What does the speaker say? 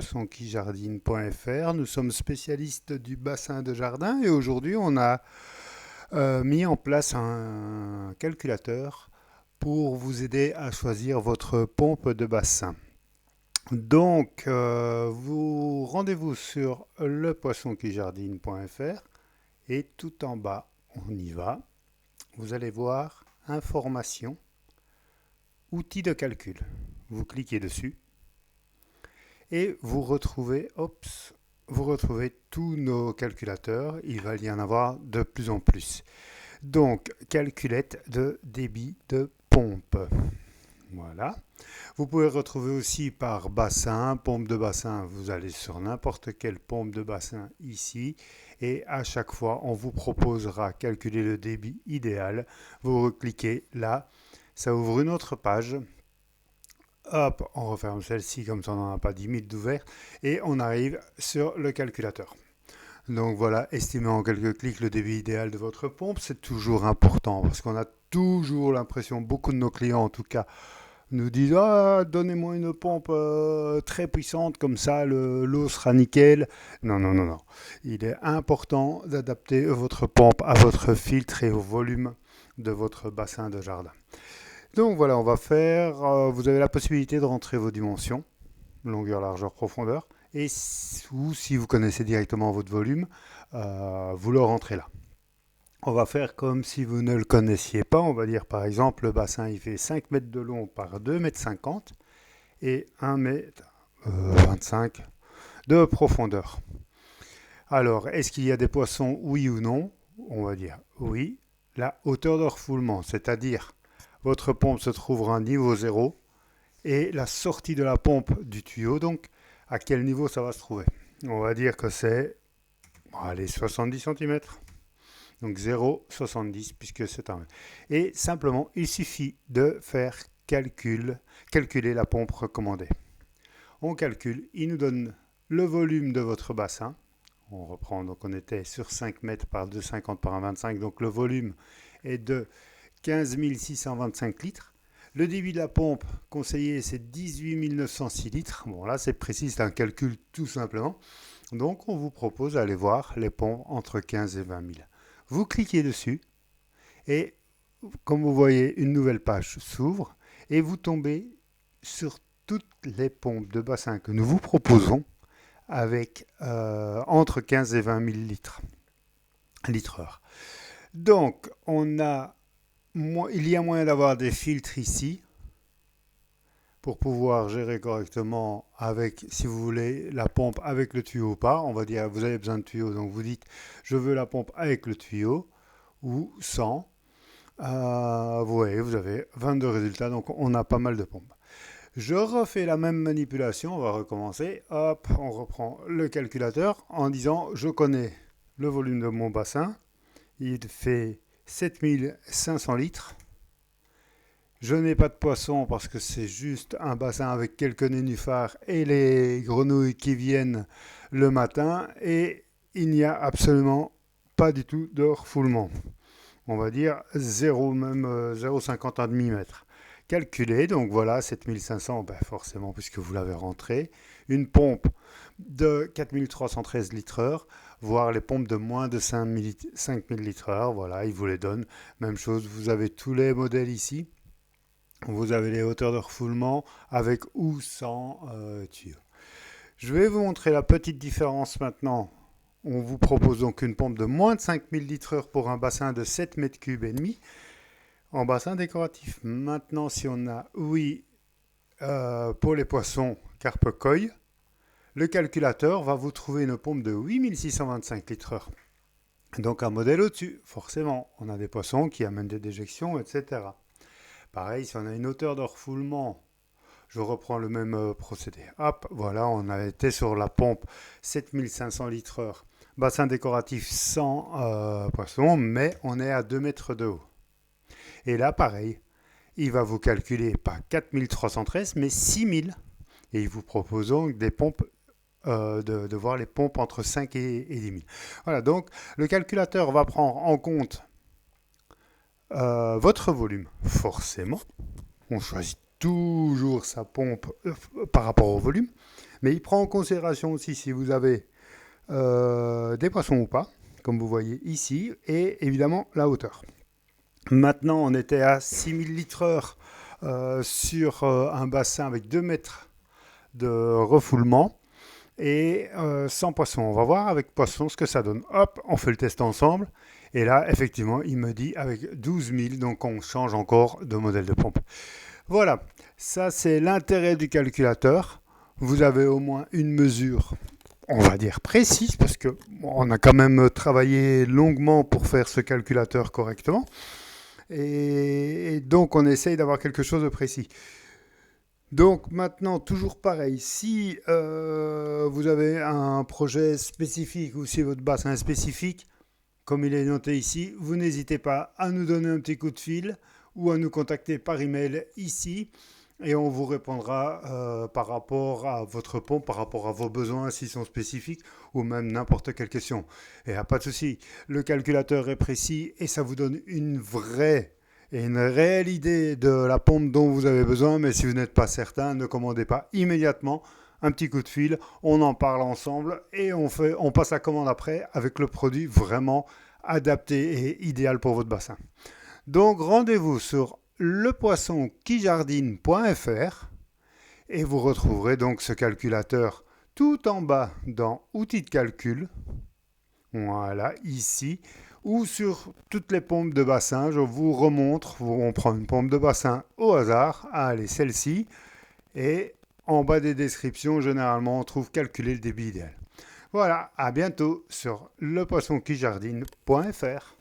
poissonquijardine.fr. Nous sommes spécialistes du bassin de jardin et aujourd'hui on a mis en place un calculateur pour vous aider à choisir votre pompe de bassin. Donc, vous rendez-vous sur lepoissonquijardine.fr et tout en bas, on y va. Vous allez voir Informations, outils de calcul. Vous cliquez dessus et vous retrouvez tous nos calculateurs. Il va y en avoir de plus en plus. Donc, calculette de débit de pompe. Voilà. Vous pouvez retrouver aussi par bassin, pompe de bassin. Vous allez sur n'importe quelle pompe de bassin ici et à chaque fois, on vous proposera calculer le débit idéal. Vous recliquez là, ça ouvre une autre page. Hop, on referme celle-ci comme ça on n'en a pas 10 000 d'ouvert et on arrive sur le calculateur. Donc voilà, estimer en quelques clics le débit idéal de votre pompe, c'est toujours important parce qu'on a toujours l'impression, beaucoup de nos clients en tout cas, nous disent ah, donnez-moi une pompe très puissante, comme ça l'eau sera nickel. Non, non, non, non. Il est important d'adapter votre pompe à votre filtre et au volume de votre bassin de jardin. Donc voilà, on va faire, vous avez la possibilité de rentrer vos dimensions, longueur, largeur, profondeur, et ou si vous connaissez directement votre volume, vous le rentrez là. On va faire comme si vous ne le connaissiez pas. On va dire par exemple le bassin il fait 5 mètres de long par 2 mètres 50 et 1 mètre 25 de profondeur. Alors, est-ce qu'il y a des poissons, oui ou non? On va dire oui. La hauteur de refoulement, c'est-à-dire votre pompe se trouvera à niveau 0 et la sortie de la pompe du tuyau, donc à quel niveau ça va se trouver? On va dire que c'est allez, 70 cm. Donc 0,70 puisque c'est un mètre. Et simplement, il suffit de faire calculer la pompe recommandée. On calcule, il nous donne le volume de votre bassin. On reprend, donc on était sur 5 mètres par 2,50 par 1,25, donc le volume est de 15 625 litres. Le débit de la pompe conseillé, c'est 18 906 litres. Bon, là, c'est précis, c'est un calcul tout simplement. Donc, on vous propose d'aller voir les pompes entre 15 et 20 000. Vous cliquez dessus et, comme vous voyez, une nouvelle page s'ouvre et vous tombez sur toutes les pompes de bassin que nous vous proposons avec entre 15 et 20 000 litres-heure. Donc, il y a moyen d'avoir des filtres ici pour pouvoir gérer correctement avec, si vous voulez, la pompe avec le tuyau ou pas. On va dire, vous avez besoin de tuyau, donc vous dites, je veux la pompe avec le tuyau ou sans. Vous voyez, vous avez 22 résultats, donc on a pas mal de pompes. Je refais la même manipulation, on va recommencer. Hop, on reprend le calculateur en disant, je connais le volume de mon bassin. Il fait 7500 litres. Je n'ai pas de poisson parce que c'est juste un bassin avec quelques nénuphars et les grenouilles qui viennent le matin. Et il n'y a absolument pas du tout de refoulement. On va dire 0, même 0,50 en demi-mètre. Calculé, donc voilà, 7500, ben forcément, puisque vous l'avez rentré. Une pompe de 4313 litres-heure, voire les pompes de moins de 5000 litres-heure. Voilà, il vous les donne. Même chose, vous avez tous les modèles ici. Vous avez les hauteurs de refoulement avec ou sans tuyau. Je vais vous montrer la petite différence maintenant. On vous propose donc une pompe de moins de 5000 litres-heure pour un bassin de 7 mètres cubes et demi en bassin décoratif. Maintenant, si on a oui pour les poissons carpe koi, le calculateur va vous trouver une pompe de 8625 litres-heure. Donc un modèle au-dessus, forcément. On a des poissons qui amènent des déjections, etc. Pareil, si on a une hauteur de refoulement, je reprends le même procédé. Hop, voilà, on a été sur la pompe 7500 litres-heure. Bassin décoratif sans poisson, mais on est à 2 mètres de haut. Et là, pareil, il va vous calculer pas 4313, mais 6000. Et il vous propose donc des pompes, de voir les pompes entre 5 et 10 000. Voilà, donc le calculateur va prendre en compte votre volume, forcément. On choisit toujours sa pompe par rapport au volume. Mais il prend en considération aussi si vous avez des poissons ou pas, comme vous voyez ici, et évidemment la hauteur. Maintenant, on était à 6000 litres heure sur un bassin avec 2 mètres de refoulement et sans poisson. On va voir avec poisson ce que ça donne. Hop, on fait le test ensemble. Et là, effectivement, il me dit avec 12 000, donc on change encore de modèle de pompe. Voilà, ça c'est l'intérêt du calculateur. Vous avez au moins une mesure, on va dire précise, parce que on a quand même travaillé longuement pour faire ce calculateur correctement. Et donc on essaye d'avoir quelque chose de précis. Donc maintenant, toujours pareil, si vous avez un projet spécifique ou si votre bassin est spécifique, comme il est noté ici, vous n'hésitez pas à nous donner un petit coup de fil ou à nous contacter par email ici et on vous répondra par rapport à votre pompe, par rapport à vos besoins s'ils sont spécifiques ou même n'importe quelle question. Et pas de souci, le calculateur est précis et ça vous donne une vraie et une réelle idée de la pompe dont vous avez besoin, mais si vous n'êtes pas certain, ne commandez pas immédiatement. Un petit coup de fil, on en parle ensemble et on passe la commande après avec le produit vraiment adapté et idéal pour votre bassin. Donc rendez-vous sur lepoissonquijardine.fr et vous retrouverez donc ce calculateur tout en bas dans outils de calcul. Voilà, ici. Ou sur toutes les pompes de bassin, je vous remontre, on prend une pompe de bassin au hasard, allez celle-ci, et en bas des descriptions, généralement, on trouve calculer le débit idéal. Voilà, à bientôt sur lepoissonquijardine.fr.